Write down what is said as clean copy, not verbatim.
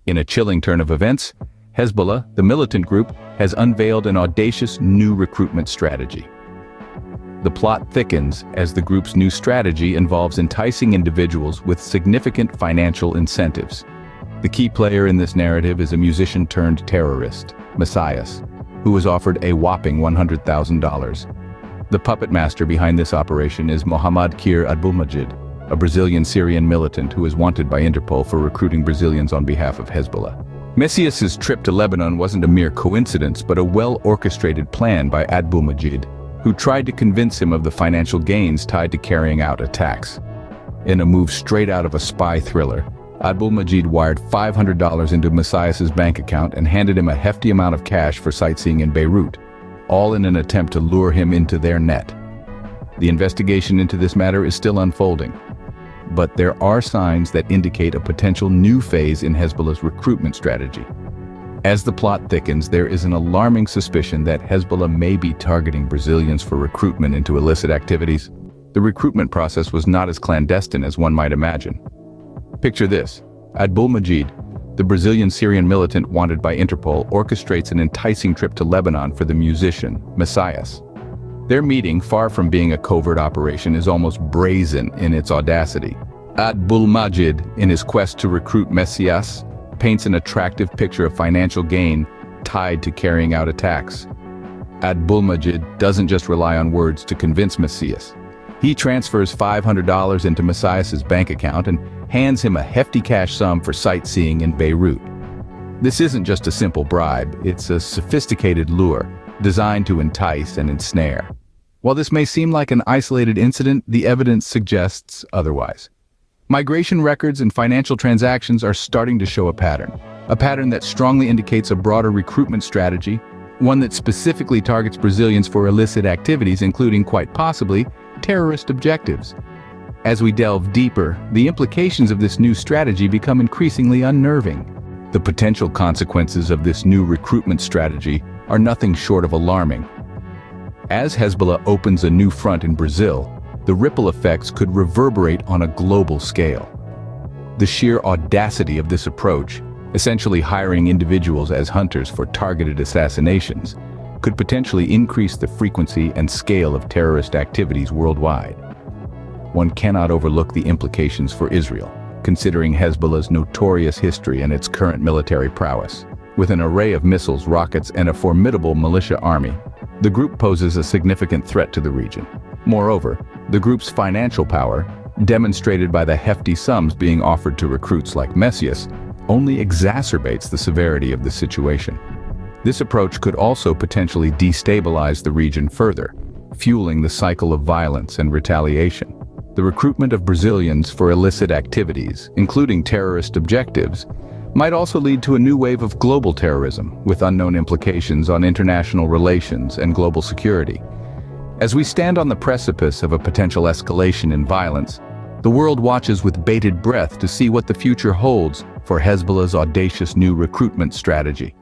In a chilling turn of events, Hezbollah, the militant group, has unveiled an audacious new recruitment strategy. The plot thickens as the group's new strategy involves enticing individuals with significant financial incentives. The key player in this narrative is a musician-turned-terrorist, Messias, who was offered a whopping $100,000. The puppet master behind this operation is Mohamed Kir Abdulmajid, a Brazilian-Syrian militant who is wanted by Interpol for recruiting Brazilians on behalf of Hezbollah. Messias's trip to Lebanon wasn't a mere coincidence, but a well-orchestrated plan by Abdulmajid, who tried to convince him of the financial gains tied to carrying out attacks. In a move straight out of a spy thriller, Abdulmajid wired $500 into Messias's bank account and handed him a hefty amount of cash for sightseeing in Beirut, all in an attempt to lure him into their net. The investigation into this matter is still unfolding, but there are signs that indicate a potential new phase in Hezbollah's recruitment strategy. As the plot thickens, there is an alarming suspicion that Hezbollah may be targeting Brazilians for recruitment into illicit activities. The recruitment process was not as clandestine as one might imagine. Picture this: Abdulmajid, the Brazilian-Syrian militant wanted by Interpol, orchestrates an enticing trip to Lebanon for the musician, Messias. Their meeting, far from being a covert operation, is almost brazen in its audacity. Abdulmajid, in his quest to recruit Messias, paints an attractive picture of financial gain tied to carrying out attacks. Abdulmajid doesn't just rely on words to convince Messias. He transfers $500 into Messias's bank account and hands him a hefty cash sum for sightseeing in Beirut. This isn't just a simple bribe, it's a sophisticated lure designed to entice and ensnare. While this may seem like an isolated incident, the evidence suggests otherwise. Migration records and financial transactions are starting to show a pattern that strongly indicates a broader recruitment strategy, one that specifically targets Brazilians for illicit activities, including, quite possibly, terrorist objectives. As we delve deeper, the implications of this new strategy become increasingly unnerving. The potential consequences of this new recruitment strategy are nothing short of alarming. As Hezbollah opens a new front in Brazil, the ripple effects could reverberate on a global scale. The sheer audacity of this approach, essentially hiring individuals as hunters for targeted assassinations, could potentially increase the frequency and scale of terrorist activities worldwide. One cannot overlook the implications for Israel, considering Hezbollah's notorious history and its current military prowess. With an array of missiles, rockets, and a formidable militia army, the group poses a significant threat to the region. Moreover, the group's financial power, demonstrated by the hefty sums being offered to recruits like Messias, only exacerbates the severity of the situation. This approach could also potentially destabilize the region further, fueling the cycle of violence and retaliation. The recruitment of Brazilians for illicit activities, including terrorist objectives, might also lead to a new wave of global terrorism, with unknown implications on international relations and global security. As we stand on the precipice of a potential escalation in violence, the world watches with bated breath to see what the future holds for Hezbollah's audacious new recruitment strategy.